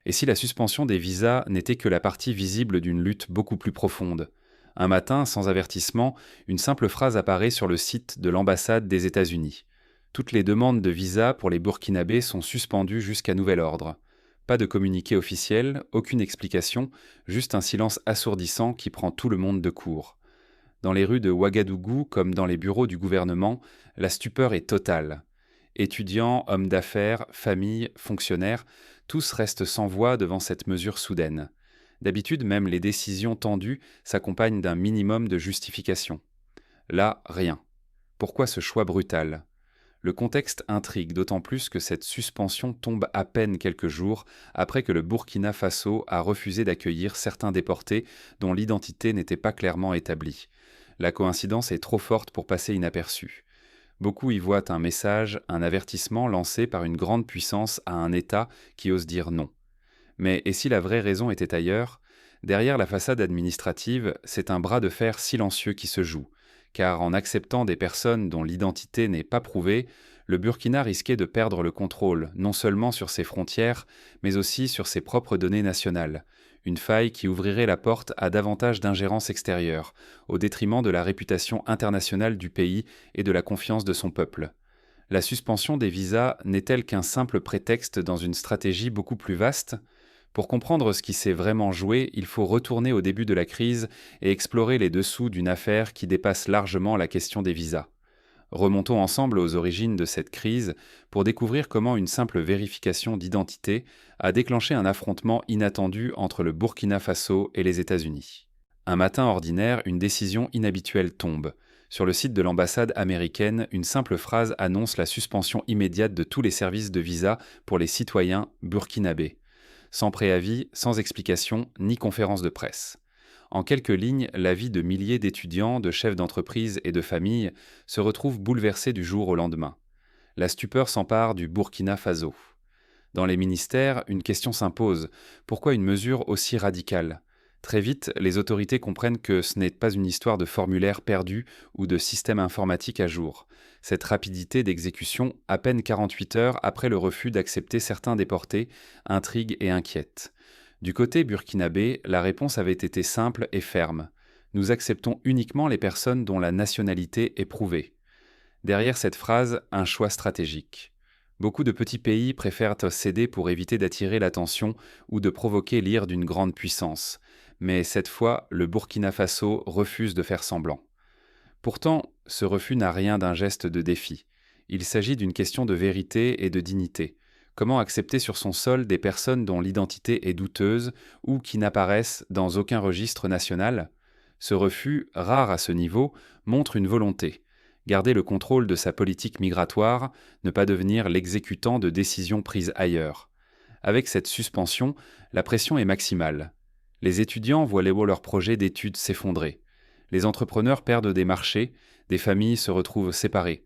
Et si la suspension des visas n'était que la partie visible d'une lutte beaucoup plus profonde? Un matin, sans avertissement, une simple phrase apparaît sur le site de l'ambassade des États-Unis. Toutes les demandes de visa pour les Burkinabés sont suspendues jusqu'à nouvel ordre. Pas de communiqué officiel, aucune explication, juste un silence assourdissant qui prend tout le monde de court. Dans les rues de Ouagadougou comme dans les bureaux du gouvernement, la stupeur est totale. Étudiants, hommes d'affaires, familles, fonctionnaires, tous restent sans voix devant cette mesure soudaine. D'habitude, même les décisions tendues s'accompagnent d'un minimum de justification. Là, rien. Pourquoi ce choix brutal? Le contexte intrigue d'autant plus que cette suspension tombe à peine quelques jours après que le Burkina Faso a refusé d'accueillir certains déportés dont l'identité n'était pas clairement établie. La coïncidence est trop forte pour passer inaperçue. Beaucoup y voient un message, un avertissement lancé par une grande puissance à un État qui ose dire non. Mais et si la vraie raison était ailleurs? Derrière la façade administrative, c'est un bras de fer silencieux qui se joue, car en acceptant des personnes dont l'identité n'est pas prouvée, le Burkina risquait de perdre le contrôle, non seulement sur ses frontières, mais aussi sur ses propres données nationales, une faille qui ouvrirait la porte à davantage d'ingérence extérieure, au détriment de la réputation internationale du pays et de la confiance de son peuple. La suspension des visas n'est-elle qu'un simple prétexte dans une stratégie beaucoup plus vaste? Pour comprendre ce qui s'est vraiment joué, il faut retourner au début de la crise et explorer les dessous d'une affaire qui dépasse largement la question des visas. Remontons ensemble aux origines de cette crise pour découvrir comment une simple vérification d'identité a déclenché un affrontement inattendu entre le Burkina Faso et les États-Unis. Un matin ordinaire, une décision inhabituelle tombe. Sur le site de l'ambassade américaine, une simple phrase annonce la suspension immédiate de tous les services de visa pour les citoyens burkinabés. Sans préavis, sans explication, ni conférence de presse. En quelques lignes, la vie de milliers d'étudiants, de chefs d'entreprise et de familles se retrouve bouleversée du jour au lendemain. La stupeur s'empare du Burkina Faso. Dans les ministères, une question s'impose. Pourquoi une mesure aussi radicale? Très vite, les autorités comprennent que ce n'est pas une histoire de formulaire perdu ou de système informatique à jour. Cette rapidité d'exécution, à peine 48 heures après le refus d'accepter certains déportés, intrigue et inquiète. Du côté burkinabé, la réponse avait été simple et ferme. Nous acceptons uniquement les personnes dont la nationalité est prouvée. Derrière cette phrase, un choix stratégique. Beaucoup de petits pays préfèrent céder pour éviter d'attirer l'attention ou de provoquer l'ire d'une grande puissance. Mais cette fois, le Burkina Faso refuse de faire semblant. Pourtant, ce refus n'a rien d'un geste de défi. Il s'agit d'une question de vérité et de dignité. Comment accepter sur son sol des personnes dont l'identité est douteuse ou qui n'apparaissent dans aucun registre national? Ce refus, rare à ce niveau, montre une volonté. Garder le contrôle de sa politique migratoire, ne pas devenir l'exécutant de décisions prises ailleurs. Avec cette suspension, la pression est maximale. Les étudiants voient leurs projets d'études s'effondrer. Les entrepreneurs perdent des marchés, des familles se retrouvent séparées.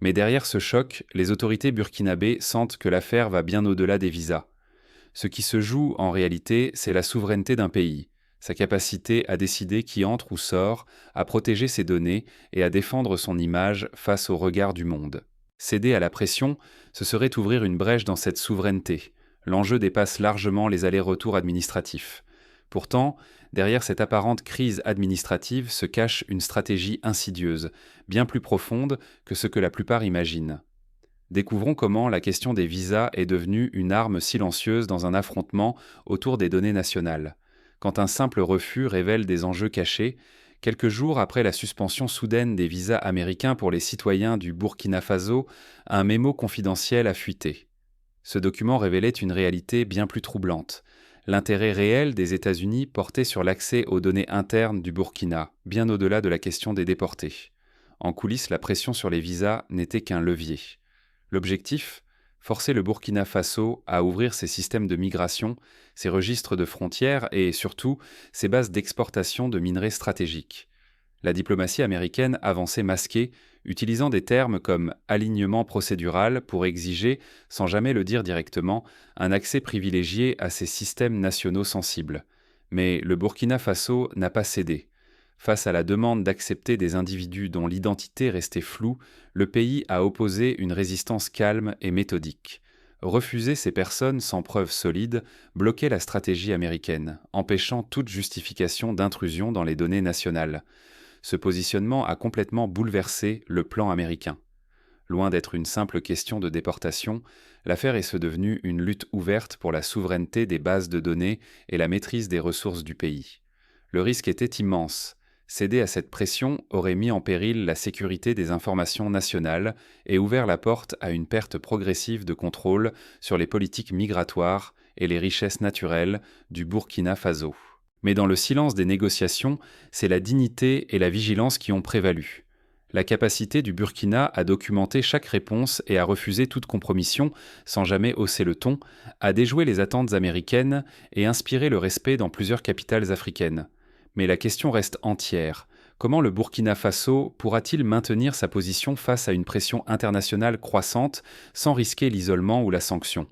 Mais derrière ce choc, les autorités burkinabées sentent que l'affaire va bien au-delà des visas. Ce qui se joue en réalité, c'est la souveraineté d'un pays, sa capacité à décider qui entre ou sort, à protéger ses données et à défendre son image face au regard du monde. Céder à la pression, ce serait ouvrir une brèche dans cette souveraineté. L'enjeu dépasse largement les allers-retours administratifs. Pourtant, derrière cette apparente crise administrative se cache une stratégie insidieuse, bien plus profonde que ce que la plupart imaginent. Découvrons comment la question des visas est devenue une arme silencieuse dans un affrontement autour des données nationales. Quand un simple refus révèle des enjeux cachés, quelques jours après la suspension soudaine des visas américains pour les citoyens du Burkina Faso, un mémo confidentiel a fuité. Ce document révélait une réalité bien plus troublante. L'intérêt réel des États-Unis portait sur l'accès aux données internes du Burkina, bien au-delà de la question des déportés. En coulisses, la pression sur les visas n'était qu'un levier. L'objectif? Forcer le Burkina Faso à ouvrir ses systèmes de migration, ses registres de frontières et, surtout, ses bases d'exportation de minerais stratégiques. La diplomatie américaine avançait masquée, utilisant des termes comme alignement procédural pour exiger, sans jamais le dire directement, un accès privilégié à ces systèmes nationaux sensibles. Mais le Burkina Faso n'a pas cédé. Face à la demande d'accepter des individus dont l'identité restait floue, le pays a opposé une résistance calme et méthodique. Refuser ces personnes sans preuve solide bloquait la stratégie américaine, empêchant toute justification d'intrusion dans les données nationales. Ce positionnement a complètement bouleversé le plan américain. Loin d'être une simple question de déportation, l'affaire est devenue une lutte ouverte pour la souveraineté des bases de données et la maîtrise des ressources du pays. Le risque était immense. Céder à cette pression aurait mis en péril la sécurité des informations nationales et ouvert la porte à une perte progressive de contrôle sur les politiques migratoires et les richesses naturelles du Burkina Faso. Mais dans le silence des négociations, c'est la dignité et la vigilance qui ont prévalu. La capacité du Burkina à documenter chaque réponse et à refuser toute compromission, sans jamais hausser le ton, a déjoué les attentes américaines et inspiré le respect dans plusieurs capitales africaines. Mais la question reste entière. Comment le Burkina Faso pourra-t-il maintenir sa position face à une pression internationale croissante sans risquer l'isolement ou la sanction ?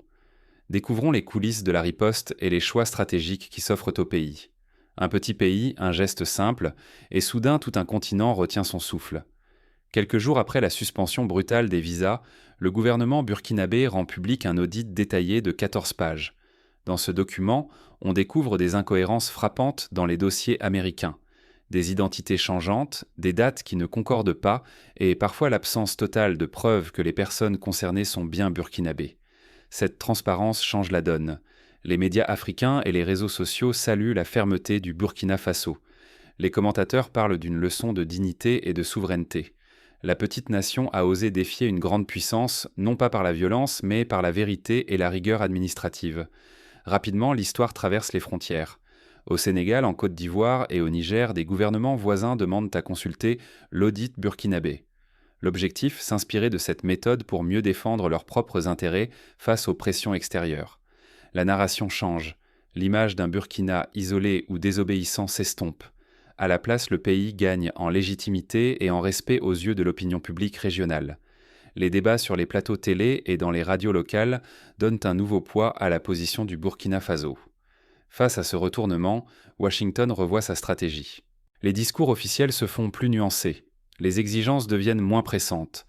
Découvrons les coulisses de la riposte et les choix stratégiques qui s'offrent au pays. Un petit pays, un geste simple, et soudain tout un continent retient son souffle. Quelques jours après la suspension brutale des visas, le gouvernement burkinabé rend public un audit détaillé de 14 pages. Dans ce document, on découvre des incohérences frappantes dans les dossiers américains, des identités changeantes, des dates qui ne concordent pas et parfois l'absence totale de preuves que les personnes concernées sont bien burkinabés. Cette transparence change la donne. Les médias africains et les réseaux sociaux saluent la fermeté du Burkina Faso. Les commentateurs parlent d'une leçon de dignité et de souveraineté. La petite nation a osé défier une grande puissance, non pas par la violence, mais par la vérité et la rigueur administrative. Rapidement, l'histoire traverse les frontières. Au Sénégal, en Côte d'Ivoire et au Niger, des gouvernements voisins demandent à consulter l'audit burkinabé. L'objectif, s'inspirer de cette méthode pour mieux défendre leurs propres intérêts face aux pressions extérieures. La narration change. L'image d'un Burkina isolé ou désobéissant s'estompe. À la place, le pays gagne en légitimité et en respect aux yeux de l'opinion publique régionale. Les débats sur les plateaux télé et dans les radios locales donnent un nouveau poids à la position du Burkina Faso. Face à ce retournement, Washington revoit sa stratégie. Les discours officiels se font plus nuancés. Les exigences deviennent moins pressantes.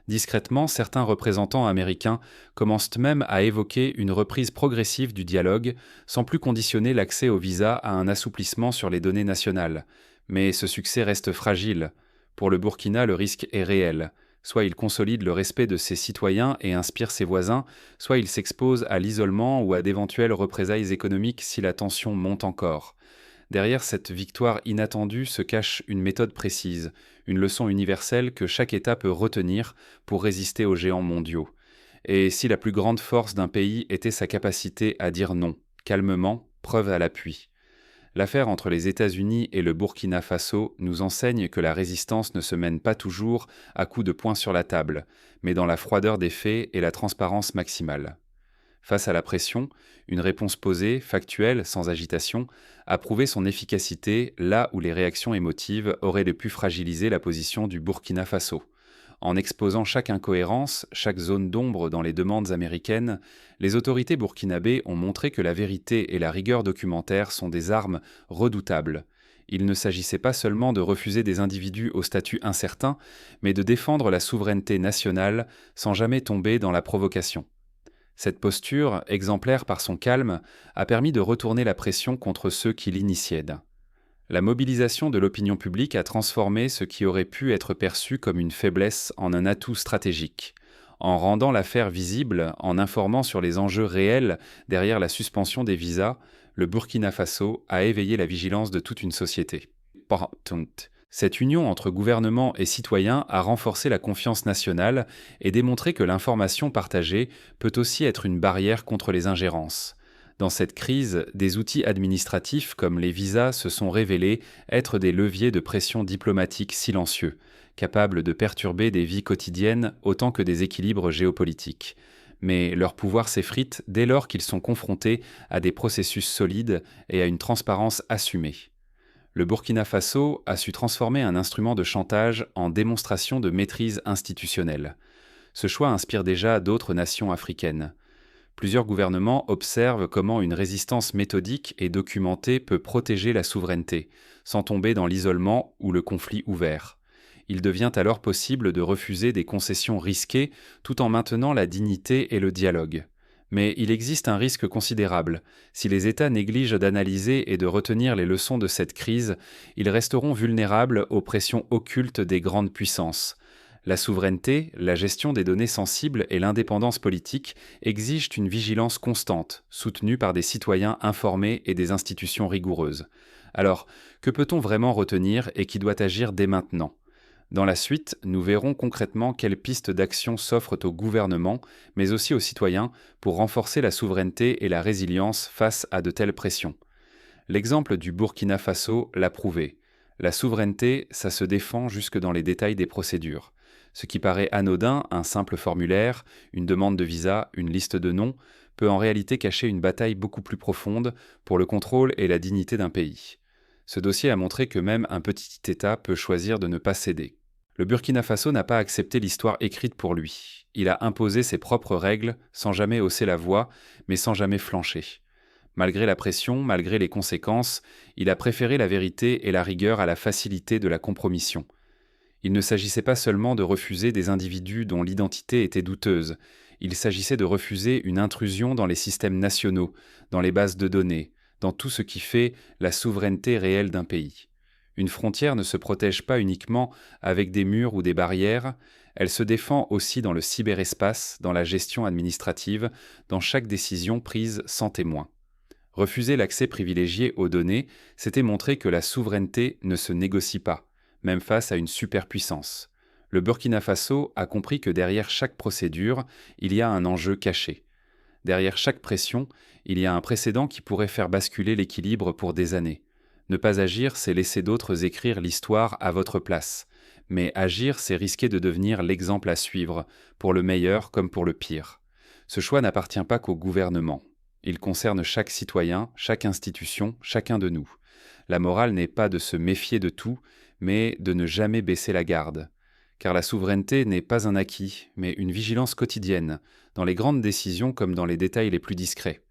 Discrètement, certains représentants américains commencent même à évoquer une reprise progressive du dialogue, sans plus conditionner l'accès au visa à un assouplissement sur les données nationales. Mais ce succès reste fragile. Pour le Burkina, le risque est réel. Soit il consolide le respect de ses citoyens et inspire ses voisins, soit il s'expose à l'isolement ou à d'éventuelles représailles économiques si la tension monte encore. Derrière cette victoire inattendue se cache une méthode précise, une leçon universelle que chaque État peut retenir pour résister aux géants mondiaux. Et si la plus grande force d'un pays était sa capacité à dire non, calmement, preuve à l'appui. L'affaire entre les États-Unis et le Burkina Faso nous enseigne que la résistance ne se mène pas toujours à coups de poing sur la table, mais dans la froideur des faits et la transparence maximale. Face à la pression, une réponse posée, factuelle, sans agitation, a prouvé son efficacité là où les réactions émotives auraient pu fragiliser la position du Burkina Faso. En exposant chaque incohérence, chaque zone d'ombre dans les demandes américaines, les autorités burkinabées ont montré que la vérité et la rigueur documentaire sont des armes redoutables. Il ne s'agissait pas seulement de refuser des individus au statut incertain, mais de défendre la souveraineté nationale sans jamais tomber dans la provocation. Cette posture, exemplaire par son calme, a permis de retourner la pression contre ceux qui l'initiaient. La mobilisation de l'opinion publique a transformé ce qui aurait pu être perçu comme une faiblesse en un atout stratégique. En rendant l'affaire visible, en informant sur les enjeux réels derrière la suspension des visas, le Burkina Faso a éveillé la vigilance de toute une société. Cette union entre gouvernement et citoyens a renforcé la confiance nationale et démontré que l'information partagée peut aussi être une barrière contre les ingérences. Dans cette crise, des outils administratifs comme les visas se sont révélés être des leviers de pression diplomatique silencieux, capables de perturber des vies quotidiennes autant que des équilibres géopolitiques. Mais leur pouvoir s'effrite dès lors qu'ils sont confrontés à des processus solides et à une transparence assumée. Le Burkina Faso a su transformer un instrument de chantage en démonstration de maîtrise institutionnelle. Ce choix inspire déjà d'autres nations africaines. Plusieurs gouvernements observent comment une résistance méthodique et documentée peut protéger la souveraineté, sans tomber dans l'isolement ou le conflit ouvert. Il devient alors possible de refuser des concessions risquées tout en maintenant la dignité et le dialogue. Mais il existe un risque considérable. Si les États négligent d'analyser et de retenir les leçons de cette crise, ils resteront vulnérables aux pressions occultes des grandes puissances. La souveraineté, la gestion des données sensibles et l'indépendance politique exigent une vigilance constante, soutenue par des citoyens informés et des institutions rigoureuses. Alors, que peut-on vraiment retenir et qui doit agir dès maintenant ? Dans la suite, nous verrons concrètement quelles pistes d'action s'offrent au gouvernement, mais aussi aux citoyens, pour renforcer la souveraineté et la résilience face à de telles pressions. L'exemple du Burkina Faso l'a prouvé. La souveraineté, ça se défend jusque dans les détails des procédures. Ce qui paraît anodin, un simple formulaire, une demande de visa, une liste de noms, peut en réalité cacher une bataille beaucoup plus profonde pour le contrôle et la dignité d'un pays. Ce dossier a montré que même un petit État peut choisir de ne pas céder. Le Burkina Faso n'a pas accepté l'histoire écrite pour lui. Il a imposé ses propres règles sans jamais hausser la voix, mais sans jamais flancher. Malgré la pression, malgré les conséquences, il a préféré la vérité et la rigueur à la facilité de la compromission. Il ne s'agissait pas seulement de refuser des individus dont l'identité était douteuse, il s'agissait de refuser une intrusion dans les systèmes nationaux, dans les bases de données, dans tout ce qui fait la souveraineté réelle d'un pays. Une frontière ne se protège pas uniquement avec des murs ou des barrières, elle se défend aussi dans le cyberespace, dans la gestion administrative, dans chaque décision prise sans témoin. Refuser l'accès privilégié aux données, c'était montrer que la souveraineté ne se négocie pas, même face à une superpuissance. Le Burkina Faso a compris que derrière chaque procédure, il y a un enjeu caché. Derrière chaque pression, il y a un précédent qui pourrait faire basculer l'équilibre pour des années. Ne pas agir, c'est laisser d'autres écrire l'histoire à votre place. Mais agir, c'est risquer de devenir l'exemple à suivre, pour le meilleur comme pour le pire. Ce choix n'appartient pas qu'au gouvernement. Il concerne chaque citoyen, chaque institution, chacun de nous. La morale n'est pas de se méfier de tout, mais de ne jamais baisser la garde. Car la souveraineté n'est pas un acquis, mais une vigilance quotidienne, dans les grandes décisions comme dans les détails les plus discrets.